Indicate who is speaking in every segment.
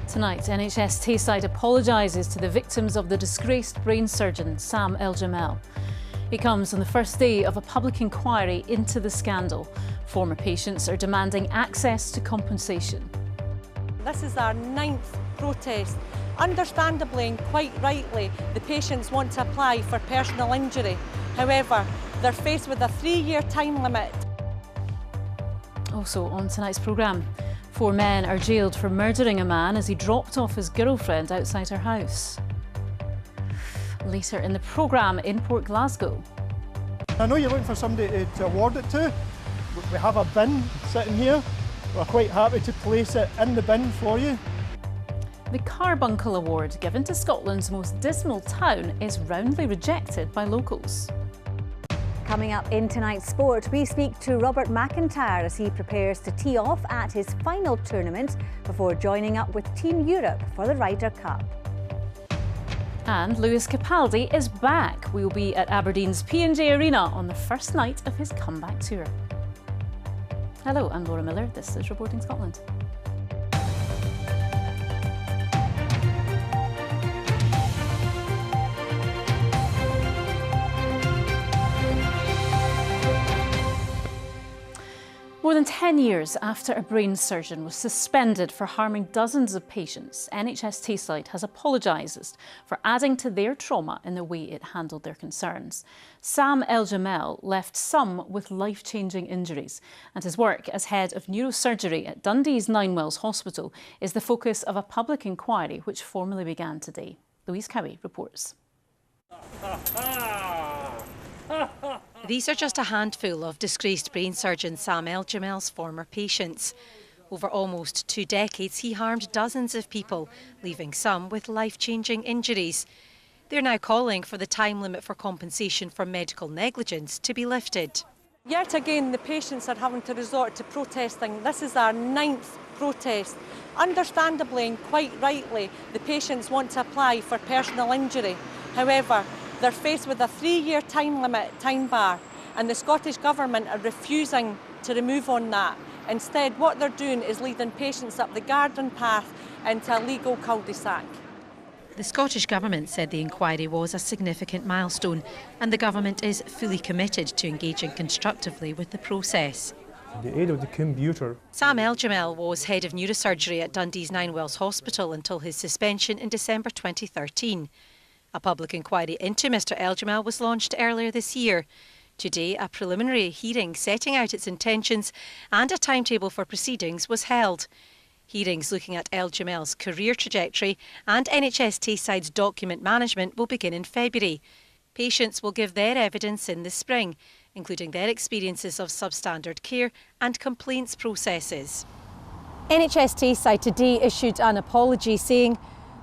Speaker 1: Tonight, NHS Tayside apologises to the victims of the disgraced brain surgeon Sam Eljamel. It comes on the first day of a public inquiry into the scandal. Former patients are demanding access to compensation.
Speaker 2: This is our 9th protest. Understandably and quite rightly, the patients want to apply for personal injury. However, they're faced with a 3-year time limit.
Speaker 1: Also on tonight's programme, 4 men are jailed for murdering a man as he dropped off his girlfriend outside her house. Later in the programme in Port Glasgow.
Speaker 3: I know you're looking for somebody to award it to. We have a bin sitting here. We're quite happy to place it in the bin for you.
Speaker 1: The Carbuncle Award, given to Scotland's most dismal town, is roundly rejected by locals.
Speaker 4: Coming up in tonight's sport, we speak to Robert McIntyre as he prepares to tee off at his final tournament before joining up with Team Europe for the Ryder Cup.
Speaker 1: And Lewis Capaldi is back. We will be at Aberdeen's P&J Arena on the first night of his comeback tour. Hello, I'm Laura Miller. This is Reporting Scotland. More than 10 years after a brain surgeon was suspended for harming dozens of patients, NHS Tayside has apologised for adding to their trauma in the way it handled their concerns. Sam Eljamel left some with life-changing injuries, and his work as head of neurosurgery at Dundee's Ninewells Hospital is the focus of a public inquiry which formally began today. Louise Cowie reports.
Speaker 5: These are just a handful of disgraced brain surgeon Sam Eljamel's former patients. Over almost 2 decades, he harmed dozens of people, leaving some with life-changing injuries. They're now calling for the time limit for compensation for medical negligence to be lifted.
Speaker 2: Yet again, the patients are having to resort to protesting. This is our 9th protest. Understandably and quite rightly, the patients want to apply for personal injury. However, they're faced with a 3-year time bar, and the Scottish Government are refusing to remove on that. Instead, what they're doing is leading patients up the garden path into a legal cul-de-sac.
Speaker 5: The Scottish Government said the inquiry was a significant milestone, and the Government is fully committed to engaging constructively with the process.
Speaker 3: The aid of the computer.
Speaker 5: Sam Eljamel was head of neurosurgery at Dundee's Ninewells Hospital until his suspension in December 2013. A public inquiry into Mr Eljamel was launched earlier this year. Today, a preliminary hearing setting out its intentions and a timetable for proceedings was held. Hearings looking at Eljamel's career trajectory and NHS Tayside's document management will begin in February. Patients will give their evidence in the spring, including their experiences of substandard care and complaints processes. NHS Tayside today issued an apology saying,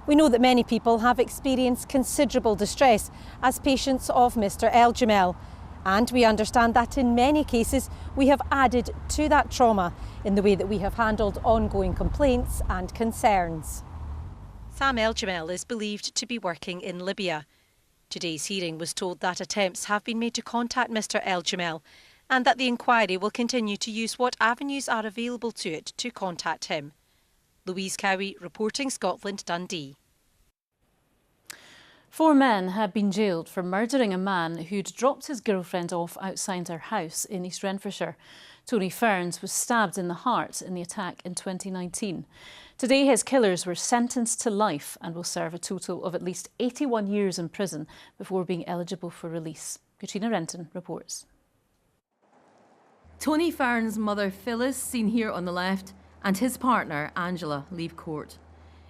Speaker 5: "We know that many people have experienced considerable distress as patients of Mr Eljamel, and we understand that in many cases we have added to that trauma in the way that we have handled ongoing complaints and concerns." Sam Eljamel is believed to be working in Libya. Today's hearing was told that attempts have been made to contact Mr Eljamel and that the inquiry will continue to use what avenues are available to it to contact him. Louise Cowie, Reporting Scotland, Dundee.
Speaker 1: 4 men have been jailed for murdering a man who'd dropped his girlfriend off outside her house in East Renfrewshire. Tony Ferns was stabbed in the heart in the attack in 2019. Today, his killers were sentenced to life and will serve a total of at least 81 years in prison before being eligible for release. Katrina Renton reports.
Speaker 6: Tony Ferns' mother Phyllis, seen here on the left, and his partner Angela leave court.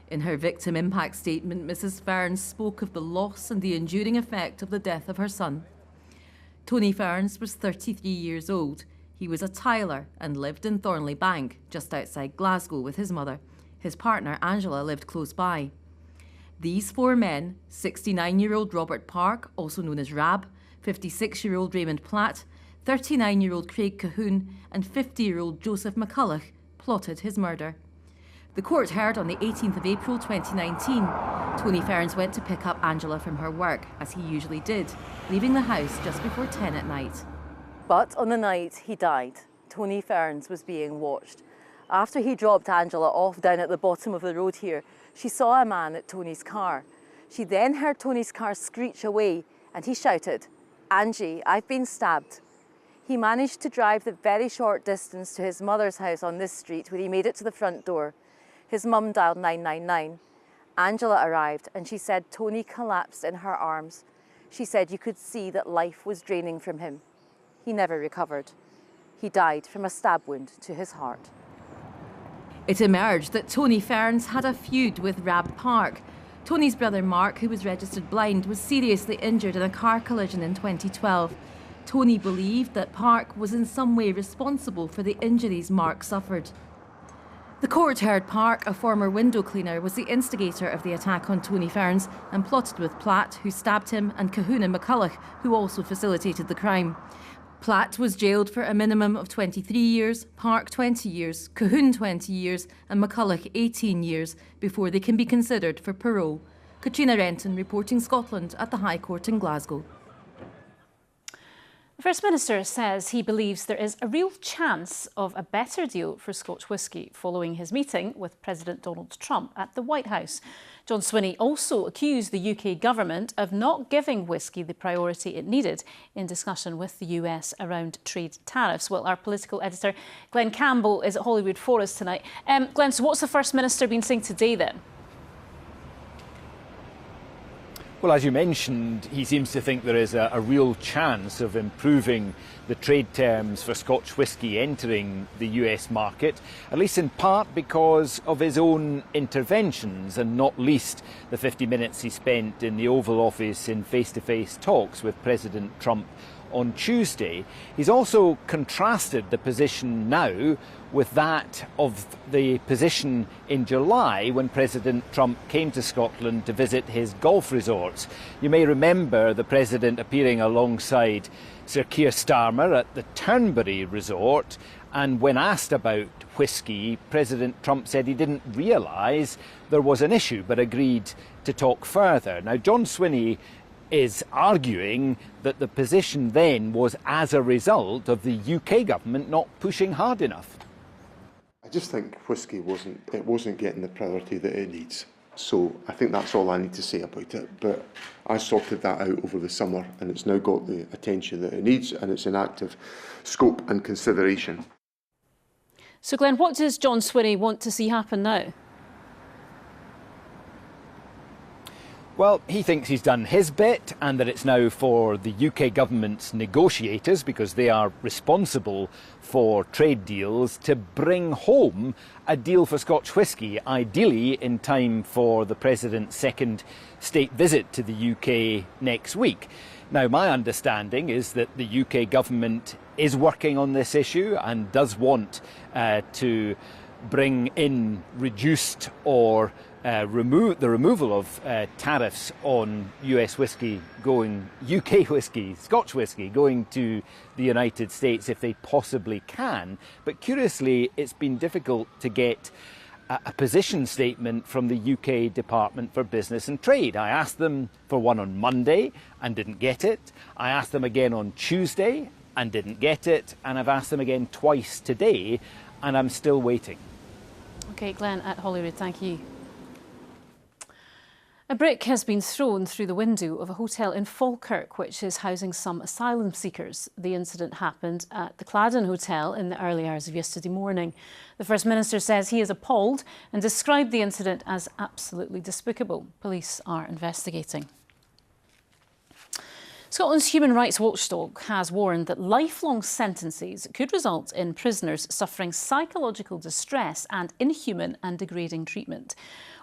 Speaker 6: In her victim impact statement, Mrs Ferns spoke of the loss and the enduring effect of the death of her son. Tony Ferns was 33 years old. He was a tiler and lived in Thornley Bank, just outside Glasgow, with his mother. His partner Angela lived close by. These 4 men, 69-year-old Robert Park, also known as Rab, 56-year-old Raymond Platt, 39-year-old Craig Cahoon and 50-year-old Joseph McCulloch, plotted his murder. The court heard on the 18th of April 2019. Tony Ferns went to pick up Angela from her work, as he usually did, leaving the house just before 10 at night. But on the night he died, Tony Ferns was being watched.
Speaker 7: After he dropped Angela off down at the bottom of the road here, she saw a man at Tony's car. She then heard Tony's car screech away and he shouted, "Angie, I've been stabbed." He managed to drive the very short distance to his mother's house on this street where he made it to the front door. His mum dialed 999. Angela arrived and she said Tony collapsed in her arms. She said you could see that life was draining from him. He never recovered. He died from a stab wound to his heart.
Speaker 6: It emerged that Tony Ferns had a feud with Rab Park. Tony's brother Mark, who was registered blind, was seriously injured in a car collision in 2012. Tony believed that Park was in some way responsible for the injuries Mark suffered. The court heard Park, a former window cleaner, was the instigator of the attack on Tony Ferns and plotted with Platt, who stabbed him, and Kahuna McCulloch, who also facilitated the crime. Platt was jailed for a minimum of 23 years, Park 20 years, Cahoon 20 years and McCulloch 18 years before they can be considered for parole. Katrina Renton reporting Scotland at the High Court in Glasgow.
Speaker 1: The First Minister says he believes there is a real chance of a better deal for Scotch whisky following his meeting with President Donald Trump at the White House. John Swinney also accused the UK government of not giving whisky the priority it needed in discussion with the US around trade tariffs. Well, our political editor Glenn Campbell is at Hollywood for us tonight. Glenn, so what's the First Minister been saying today then?
Speaker 8: Well, as you mentioned, he seems to think there is a real chance of improving the trade terms for Scotch whisky entering the US market, at least in part because of his own interventions and not least the 50 minutes he spent in the Oval Office in face-to-face talks with President Trump on Tuesday. He's also contrasted the position now with that of the position in July when President Trump came to Scotland to visit his golf resorts. You may remember the President appearing alongside Sir Keir Starmer at the Turnberry Resort, and when asked about whisky, President Trump said he didn't realise there was an issue but agreed to talk further. Now, John Swinney is arguing that the position then was as a result of the UK government not pushing hard enough.
Speaker 9: I just think whisky wasn't getting the priority that it needs. So I think that's all I need to say about it. But I sorted that out over the summer and it's now got the attention that it needs and it's in active scope and consideration.
Speaker 1: So Glenn, what does John Swinney want to see happen now?
Speaker 8: Well, he thinks he's done his bit and that it's now for the UK government's negotiators, because they are responsible for trade deals, to bring home a deal for Scotch whisky, ideally in time for the President's second state visit to the UK next week. Now, my understanding is that the UK government is working on this issue and does want to bring in reduced or the removal of tariffs on US whisky going, UK whisky, Scotch whisky going to the United States if they possibly can. But curiously, it's been difficult to get a position statement from the UK Department for Business and Trade. I asked them for one on Monday and didn't get it. I asked them again on Tuesday and didn't get it. And I've asked them again twice today and I'm still waiting.
Speaker 1: OK, Glenn at Hollywood, thank you. A brick has been thrown through the window of a hotel in Falkirk, which is housing some asylum seekers. The incident happened at the Cladden Hotel in the early hours of yesterday morning. The First Minister says he is appalled and described the incident as absolutely despicable. Police are investigating. Scotland's Human Rights Watchdog has warned that lifelong sentences could result in prisoners suffering psychological distress and inhuman and degrading treatment.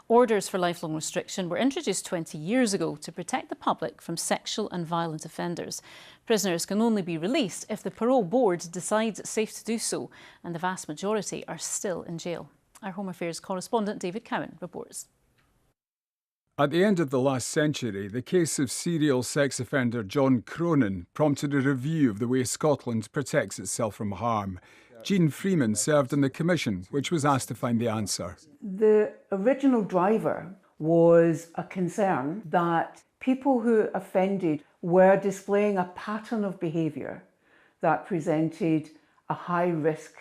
Speaker 1: Orders for lifelong restriction were introduced 20 years ago to protect the public from sexual and violent offenders. Prisoners can only be released if the parole board decides it's safe to do so, and the vast majority are still in jail. Our Home Affairs correspondent David Cowan reports.
Speaker 10: At the end of the last century, the case of serial sex offender John Cronin prompted a review of the way Scotland protects itself from harm. Jean Freeman served on the commission, which was asked to find the answer.
Speaker 11: The original driver was a concern that people who offended were displaying a pattern of behaviour that presented a high risk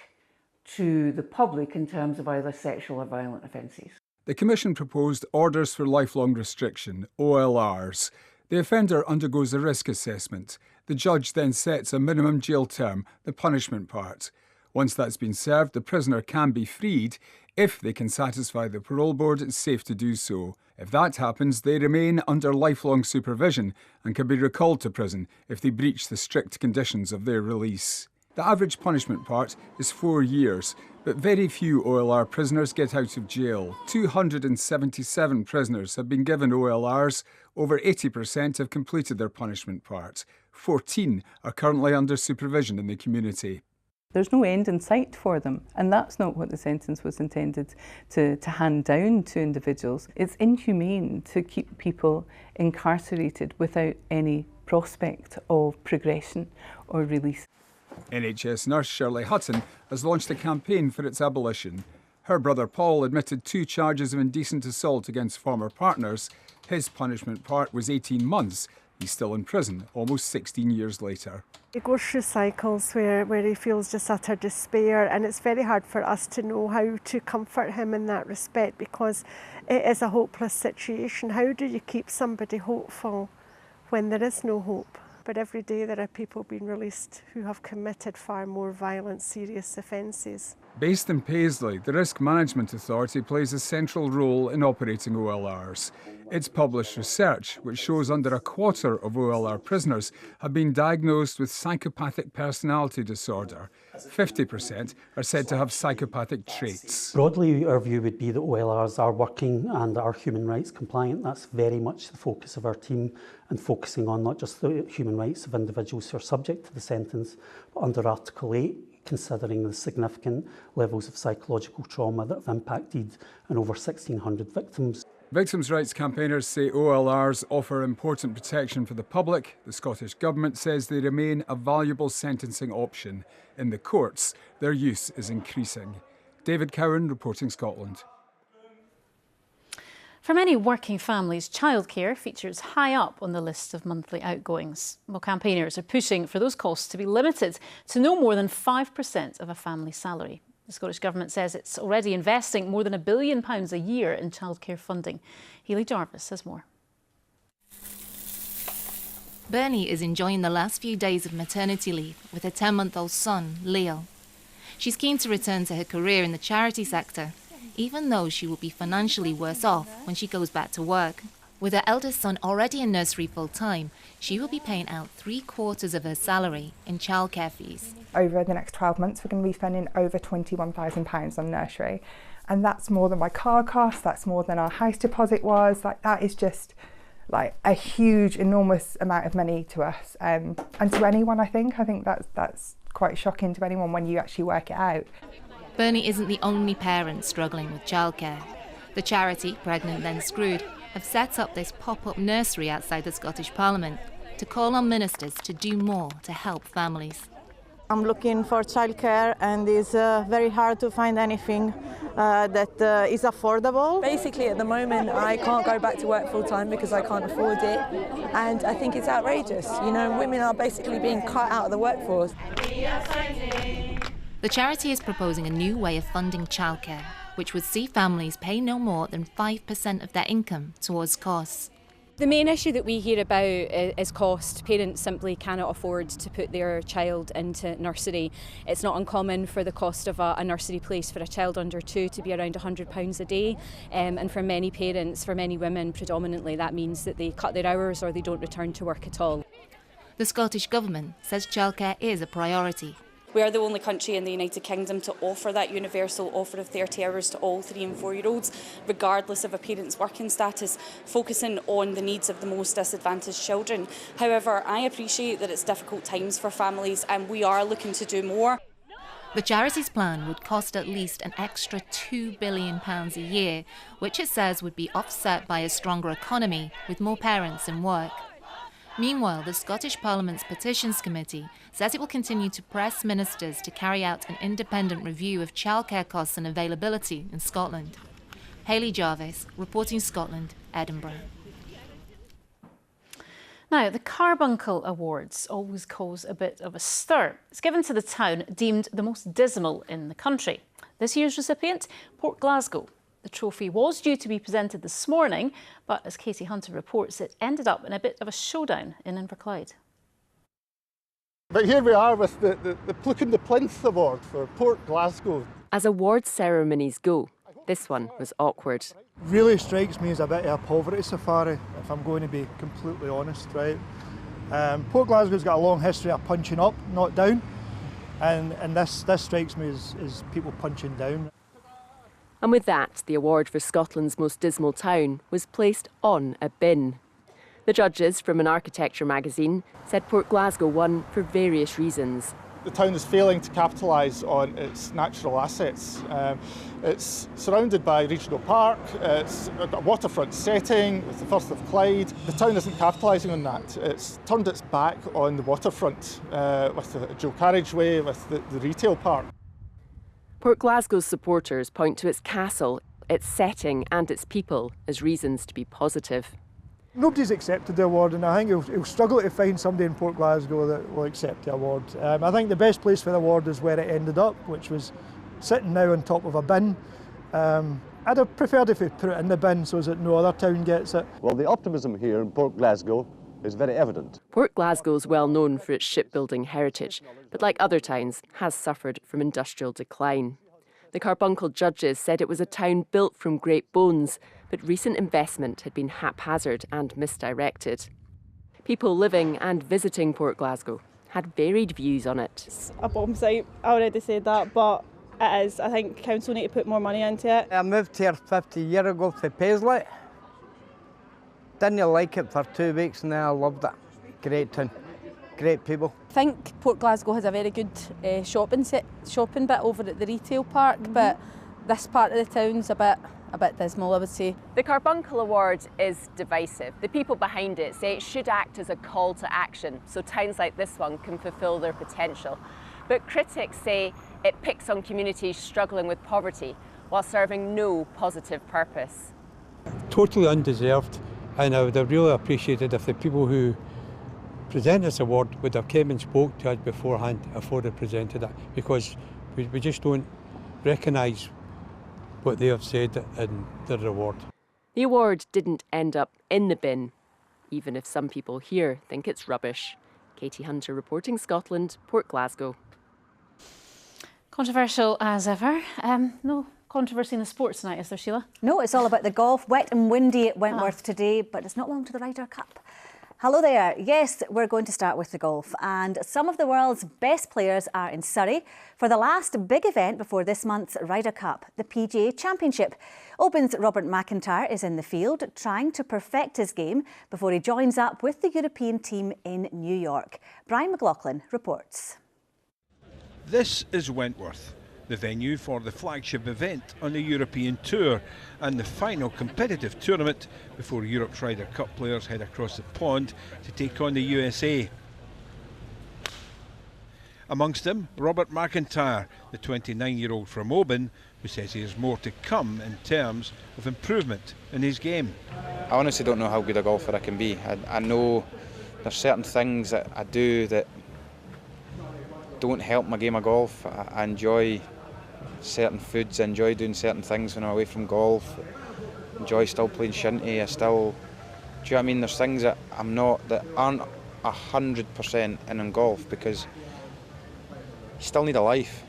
Speaker 11: to the public in terms of either sexual or violent offences.
Speaker 10: The Commission proposed orders for lifelong restriction, OLRs. The offender undergoes a risk assessment. The judge then sets a minimum jail term, the punishment part. Once that's been served, the prisoner can be freed. If they can satisfy the parole board, it's safe to do so. If that happens, they remain under lifelong supervision and can be recalled to prison if they breach the strict conditions of their release. The average punishment part is 4 years, but very few OLR prisoners get out of jail. 277 prisoners have been given OLRs. Over 80% have completed their punishment part. 14 are currently under supervision in the community.
Speaker 12: There's no end in sight for them, and that's not what the sentence was intended to hand down to individuals. It's inhumane to keep people incarcerated without any prospect of progression or release.
Speaker 10: NHS nurse Shirley Hutton has launched a campaign for its abolition. Her brother Paul admitted 2 charges of indecent assault against former partners. His punishment part was 18 months. He's still in prison, almost 16 years later.
Speaker 13: He goes through cycles where he feels just utter despair, and it's very hard for us to know how to comfort him in that respect, because it is a hopeless situation. How do you keep somebody hopeful when there is no hope? But every day there are people being released who have committed far more violent, serious offences.
Speaker 10: Based in Paisley, the Risk Management Authority plays a central role in operating OLRs. It's published research which shows under a quarter of OLR prisoners have been diagnosed with psychopathic personality disorder. 50% are said to have psychopathic traits.
Speaker 14: Broadly, our view would be that OLRs are working and are human rights compliant. That's very much the focus of our team, and focusing on not just the human rights of individuals who are subject to the sentence, but under Article 8, considering the significant levels of psychological trauma that have impacted on over 1,600 victims.
Speaker 10: Victims' rights campaigners say OLRs offer important protection for the public. The Scottish Government says they remain a valuable sentencing option. In the courts, their use is increasing. David Cowan, reporting Scotland.
Speaker 1: For many working families, childcare features high up on the list of monthly outgoings. Well, campaigners are pushing for those costs to be limited to no more than 5% of a family salary. The Scottish Government says it's already investing more than £1 billion a year in childcare funding. Healy Jarvis says more.
Speaker 15: Bernie is enjoying the last few days of maternity leave with her 10-month-old son, Leo. She's keen to return to her career in the charity sector, even though she will be financially worse off when she goes back to work. With her eldest son already in nursery full-time, she will be paying out 3/4 of her salary in childcare fees.
Speaker 16: Over the next 12 months, we're going to be spending over £21,000 on nursery. And that's more than my car cost, that's more than our house deposit was. That is just a huge, enormous amount of money to us. And to anyone, I think that's quite shocking to anyone when you actually work it out.
Speaker 15: Bernie isn't the only parent struggling with childcare. The charity, Pregnant Then Screwed, have set up this pop-up nursery outside the Scottish Parliament to call on ministers to do more to help families.
Speaker 17: I'm looking for childcare, and it's very hard to find anything that is affordable.
Speaker 18: Basically, at the moment, I can't go back to work full-time because I can't afford it, and I think it's outrageous. You know, women are basically being cut out of the workforce.
Speaker 15: The charity is proposing a new way of funding childcare, which would see families pay no more than 5% of their income towards costs.
Speaker 19: The main issue that we hear about is cost. Parents simply cannot afford to put their child into nursery. It's not uncommon for the cost of a nursery place for a child under 2 to be around £100 a day. And for many parents, for many women predominantly, that means that they cut their hours or they don't return to work at all.
Speaker 15: The Scottish Government says childcare is a priority.
Speaker 20: We are the only country in the United Kingdom to offer that universal offer of 30 hours to all 3- and 4-year-olds, regardless of a parent's working status, focusing on the needs of the most disadvantaged children. However, I appreciate that it's difficult times for families, and we are looking to do more.
Speaker 15: The charity's plan would cost at least an extra £2 billion a year, which it says would be offset by a stronger economy with more parents in work. Meanwhile, the Scottish Parliament's Petitions Committee says it will continue to press ministers to carry out an independent review of childcare costs and availability in Scotland. Hayley Jarvis, reporting Scotland, Edinburgh.
Speaker 1: Now, the Carbuncle Awards always cause a bit of a stir. It's given to the town deemed the most dismal in the country. This year's recipient, Port Glasgow. The trophy was due to be presented this morning, but as Katie Hunter reports, it ended up in a bit of a showdown in Inverclyde.
Speaker 21: But here we are with the Pluck and the Plinth Award for Port Glasgow.
Speaker 22: As awards ceremonies go, this one was awkward.
Speaker 3: Really strikes me as a bit of a poverty safari, if I'm going to be completely honest, right? Port Glasgow's got a long history of punching up, not down, and this strikes me as people punching down.
Speaker 22: And with that, the award for Scotland's most dismal town was placed on a bin. The judges from an architecture magazine said Port Glasgow won for various reasons.
Speaker 21: The town is failing to capitalise on its natural assets. It's surrounded by regional park, it's a waterfront setting with the Firth of Clyde. The town isn't capitalising on that. It's turned its back on the waterfront with the dual carriageway, with the retail park.
Speaker 22: Port Glasgow's supporters point to its castle, its setting and its people as reasons to be positive.
Speaker 3: Nobody's accepted the award, and I think he'll struggle to find somebody in Port Glasgow that will accept the award. I think the best place for the award is where it ended up, which was sitting now on top of a bin. I'd have preferred if we put it in the bin so that no other town gets it.
Speaker 23: Well, the optimism here in Port Glasgow is very evident.
Speaker 22: Port Glasgow is well known for its shipbuilding heritage, but like other towns, has suffered from industrial decline. The Carbuncle judges said it was a town built from great bones, but recent investment had been haphazard and misdirected. People living and visiting Port Glasgow had varied views on it.
Speaker 24: It's a bomb site, I already said that, but it is. I think council need to put more money into it.
Speaker 25: I moved here 50 years ago to Paisley. Didn't like it for 2 weeks and then I loved it. Great town, great people.
Speaker 26: I think Port Glasgow has a very good shopping bit over at the retail park, but this part of the town's a bit dismal, I would say.
Speaker 22: The Carbuncle Award is divisive. The people behind it say it should act as a call to action, so towns like this one can fulfil their potential. But critics say it picks on communities struggling with poverty while serving no positive purpose.
Speaker 27: Totally undeserved, and I would have really appreciated if the people who present this award would have come and spoke to us beforehand before they presented it, because we just don't recognise what they have said in their award.
Speaker 22: The award didn't end up in the bin, even if some people here think it's rubbish. Katie Hunter reporting Scotland, Port Glasgow.
Speaker 1: Controversial as ever. No controversy in the sports tonight, is there, Sheila?
Speaker 4: No, it's all about the golf. Wet and windy at Wentworth today, but it's not long to the Ryder Cup. Hello there. Yes, we're going to start with the golf, and some of the world's best players are in Surrey for the last big event before this month's Ryder Cup, the PGA Championship. Open's Robert McIntyre is in the field trying to perfect his game before he joins up with the European team in New York. Brian McLaughlin reports.
Speaker 28: This is Wentworth, the venue for the flagship event on the European Tour and the final competitive tournament before Europe's Ryder Cup players head across the pond to take on the USA. Amongst them, Robert McIntyre, the 29-year-old from Oban, who says he has more to come in terms of improvement in his game.
Speaker 29: I honestly don't know how good a golfer I can be. I know there's certain things that I do that don't help my game of golf. I enjoy certain foods, I enjoy doing certain things when I'm away from golf, enjoy still playing shinty, do you know what I mean? There's things that that aren't 100% in golf, because you still need a life.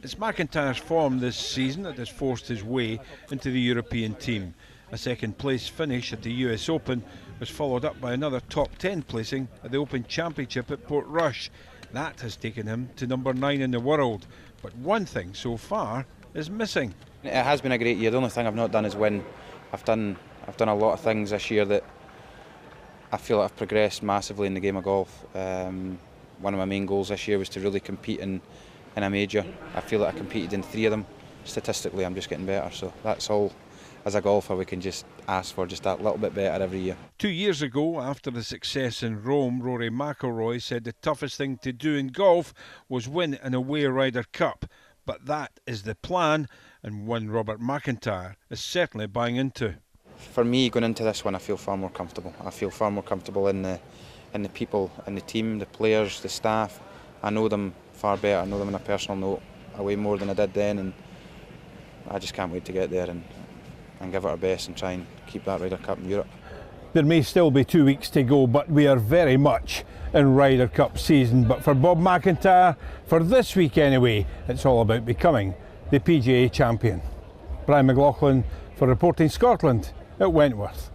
Speaker 28: It's McIntyre's form this season that has forced his way into the European team. A second place finish at the US Open was followed up by another top 10 placing at the Open Championship at Portrush. That has taken him to number 9 in the world. But one thing so far is missing.
Speaker 29: It has been a great year. The only thing I've not done is win. I've done a lot of things this year that I feel like I've progressed massively in the game of golf. One of my main goals this year was to really compete in a major. I feel like I competed in 3 of them. Statistically, I'm just getting better. So that's all. As a golfer, we can just ask for just that little bit better every year.
Speaker 28: 2 years ago, after the success in Rome, Rory McIlroy said the toughest thing to do in golf was win an away Ryder Cup. But that is the plan, and one Robert McIntyre is certainly buying into.
Speaker 29: For me, going into this one, I feel far more comfortable. I feel far more comfortable in and the people and the team, the players, the staff. I know them far better. I know them on a personal note way more than I did then, and I just can't wait to get there and give it our best and try and keep that Ryder Cup in Europe.
Speaker 28: There may still be 2 weeks to go, but we are very much in Ryder Cup season. But for Bob McIntyre, for this week anyway, it's all about becoming the PGA champion. Brian McLaughlin for Reporting Scotland at Wentworth.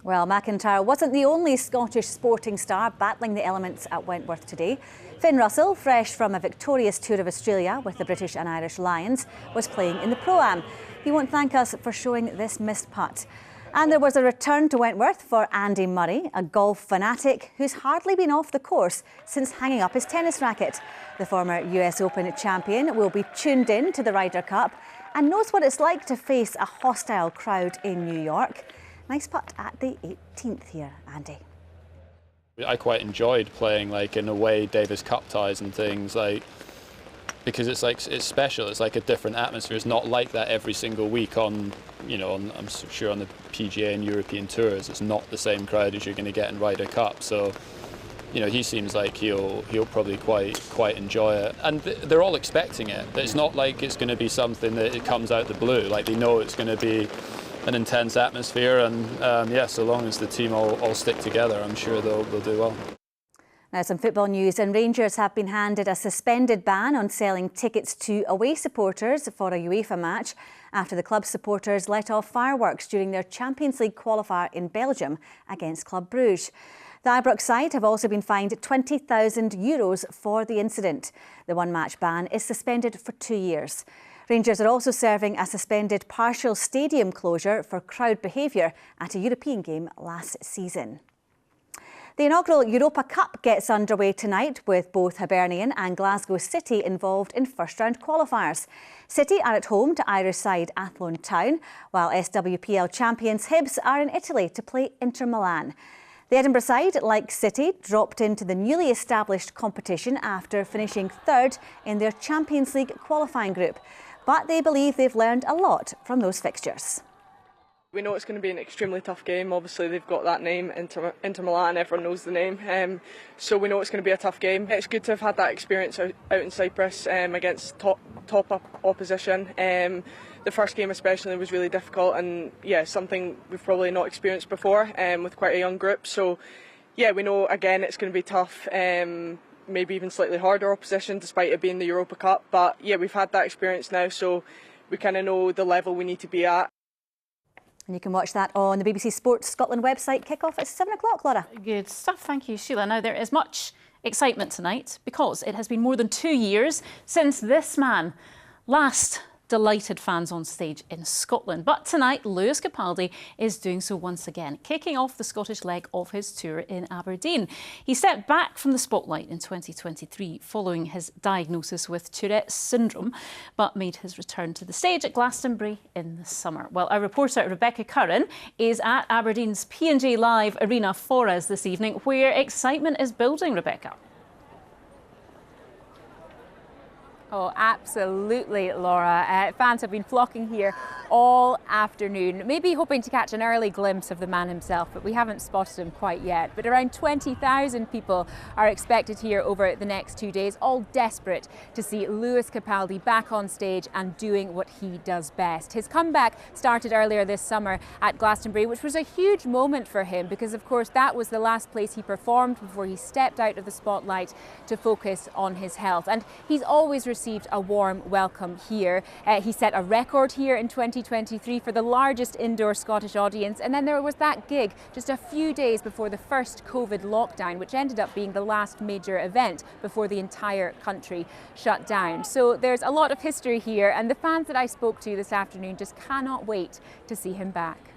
Speaker 4: Well, McIntyre wasn't the only Scottish sporting star battling the elements at Wentworth today. Finn Russell, fresh from a victorious tour of Australia with the British and Irish Lions, was playing in the Pro-Am. He won't thank us for showing this missed putt. And there was a return to Wentworth for Andy Murray, a golf fanatic who's hardly been off the course since hanging up his tennis racket. The former US Open champion will be tuned in to the Ryder Cup and knows what it's like to face a hostile crowd in New York. Nice putt at the 18th here, Andy.
Speaker 2: I quite enjoyed playing in away Davis Cup ties and things, because it's special. It's like a different atmosphere. It's not like that every single week on I'm sure on the PGA and European tours. It's not the same crowd as you're going to get in Ryder Cup. So, he seems like he'll probably quite enjoy it, and they're all expecting it. It's not like it's going to be something that it comes out the blue. They know it's going to be an intense atmosphere, and so long as the team all stick together, I'm sure they'll do well.
Speaker 4: Now some football news, and Rangers have been handed a suspended ban on selling tickets to away supporters for a UEFA match after the club supporters let off fireworks during their Champions League qualifier in Belgium against Club Brugge. The Ibrox side have also been fined €20,000 for the incident. The one-match ban is suspended for 2 years. Rangers are also serving a suspended partial stadium closure for crowd behaviour at a European game last season. The inaugural Europa Cup gets underway tonight with both Hibernian and Glasgow City involved in first-round qualifiers. City are at home to Irish side Athlone Town, while SWPL champions Hibs are in Italy to play Inter Milan. The Edinburgh side, like City, dropped into the newly established competition after finishing third in their Champions League qualifying group. But they believe they've learned a lot from those fixtures.
Speaker 5: We know it's going to be an extremely tough game. Obviously, they've got that name, Inter Milan, everyone knows the name. So we know it's going to be a tough game. It's good to have had that experience out in Cyprus against top opposition. The first game especially was really difficult, and something we've probably not experienced before with quite a young group. So we know again it's going to be tough. Maybe even slightly harder opposition despite it being the Europa Cup, but we've had that experience now, so we kind of know the level we need to be at.
Speaker 4: And you can watch that on the BBC Sports Scotland website. Kick-off at 7 o'clock, Laura.
Speaker 1: Good stuff, thank you, Sheila. Now there is much excitement tonight because it has been more than 2 years since this man last delighted fans on stage in Scotland. But tonight, Lewis Capaldi is doing so once again, kicking off the Scottish leg of his tour in Aberdeen. He stepped back from the spotlight in 2023 following his diagnosis with Tourette's syndrome, but made his return to the stage at Glastonbury in the summer. Well, our reporter Rebecca Curran is at Aberdeen's P&G Live Arena for us this evening, where excitement is building, Rebecca.
Speaker 6: Oh, absolutely, Laura. Fans have been flocking here all afternoon, maybe hoping to catch an early glimpse of the man himself, but we haven't spotted him quite yet. But around 20,000 people are expected here over the next 2 days, all desperate to see Lewis Capaldi back on stage and doing what he does best. His comeback started earlier this summer at Glastonbury, which was a huge moment for him because, of course, that was the last place he performed before he stepped out of the spotlight to focus on his health. And he's always received a warm welcome here. He set a record here in 2023 for the largest indoor Scottish audience, and then there was that gig just a few days before the first COVID lockdown, which ended up being the last major event before the entire country shut down. So there's a lot of history here, and the fans that I spoke to this afternoon just cannot wait to see him back.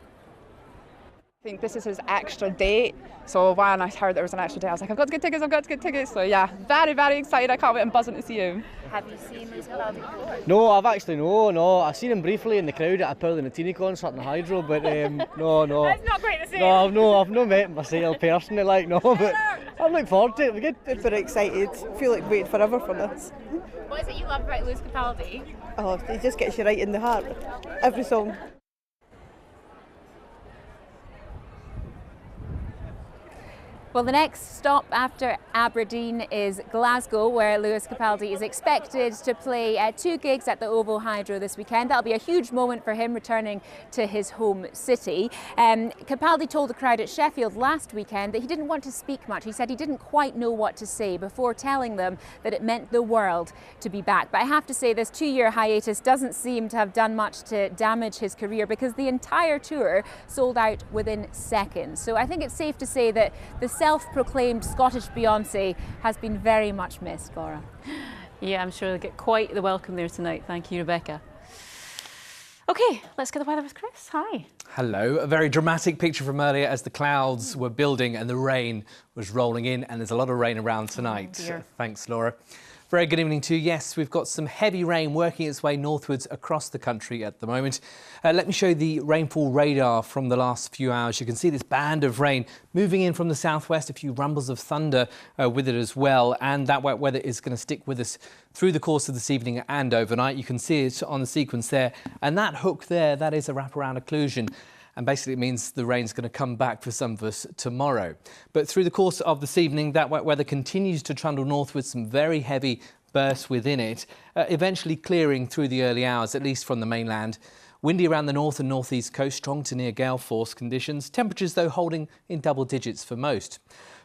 Speaker 7: I think this is his extra date, so when I heard there was an extra date, I was like, I've got to get tickets, So yeah, very, very excited. I can't wait. I'm buzzing to see him.
Speaker 6: Have you seen Lewis Capaldi before?
Speaker 25: No, I've actually no. I've seen him briefly in the crowd at a Paul and Nutini concert in the Hydro, but no.
Speaker 6: That's not great to see.
Speaker 25: No, I've not met him myself personally, but I'm looking forward to it. We're good.
Speaker 18: Very excited. I feel like waiting forever for this.
Speaker 6: What is it you love about Lewis Capaldi?
Speaker 18: Oh, he just gets you right in the heart. Every song.
Speaker 6: Well, the next stop after Aberdeen is Glasgow, where Lewis Capaldi is expected to play 2 gigs at the OVO Hydro this weekend. That'll be a huge moment for him, returning to his home city. Capaldi told the crowd at Sheffield last weekend that he didn't want to speak much. He said he didn't quite know what to say before telling them that it meant the world to be back. But I have to say, this 2-year hiatus doesn't seem to have done much to damage his career, because the entire tour sold out within seconds. So I think it's safe to say that the self-proclaimed Scottish Beyoncé has been very much missed, Laura.
Speaker 1: Yeah, I'm sure they'll get quite the welcome there tonight. Thank you, Rebecca. OK, let's get the weather with Chris. Hi.
Speaker 8: Hello. A very dramatic picture from earlier as the clouds were building and the rain was rolling in, and there's a lot of rain around tonight. Thanks, Laura. Very good evening to you. Yes, we've got some heavy rain working its way northwards across the country at the moment. Let me show you the rainfall radar from the last few hours. You can see this band of rain moving in from the southwest, a few rumbles of thunder with it as well. And that wet weather is going to stick with us through the course of this evening and overnight. You can see it on the sequence there. And that hook there, that is a wraparound occlusion. And basically it means the rain's going to come back for some of us tomorrow. But through the course of this evening, that wet weather continues to trundle northwards, some very heavy bursts within it, eventually clearing through the early hours, at least from the mainland. Windy around the north and northeast coast, strong to near gale force conditions. Temperatures, though, holding in double digits for most.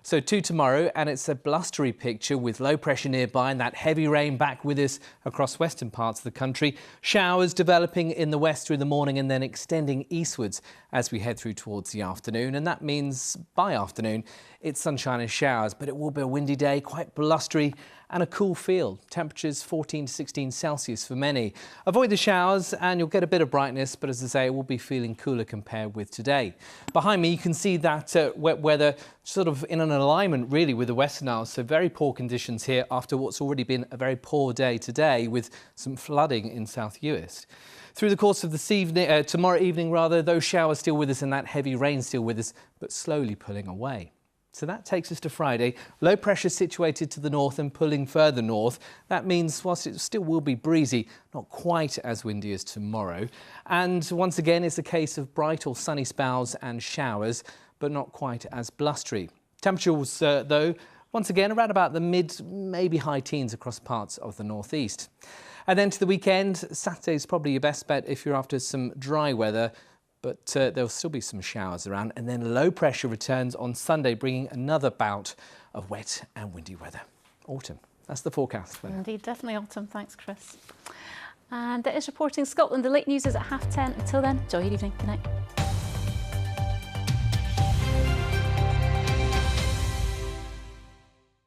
Speaker 8: So to tomorrow, and it's a blustery picture with low pressure nearby and that heavy rain back with us across western parts of the country. Showers developing in the west through the morning and then extending eastwards as we head through towards the afternoon. And that means by afternoon, it's sunshine and showers, but it will be a windy day, quite blustery and a cool feel. Temperatures 14 to 16 Celsius for many. Avoid the showers and you'll get a bit of brightness, but as I say, it will be feeling cooler compared with today. Behind me, you can see that wet weather sort of in an alignment really with the Western Isles. So very poor conditions here after what's already been a very poor day today with some flooding in South Uist. Through the course of this evening, tomorrow evening rather, those showers still with us and that heavy rain still with us, but slowly pulling away. So that takes us to Friday. Low pressure situated to the north and pulling further north. That means whilst it still will be breezy, not quite as windy as tomorrow. And once again, it's a case of bright or sunny spells and showers, but not quite as blustery. Temperatures, though, once again, around about the mid, maybe high teens across parts of the northeast. And then to the weekend, Saturday's probably your best bet if you're after some dry weather. But there'll still be some showers around, and then low pressure returns on Sunday, bringing another bout of wet and windy weather. Autumn. That's the forecast.
Speaker 1: Indeed, definitely autumn. Thanks, Chris. And that is reporting Scotland. The late news is at 10:30. Until then, enjoy your evening. Good night.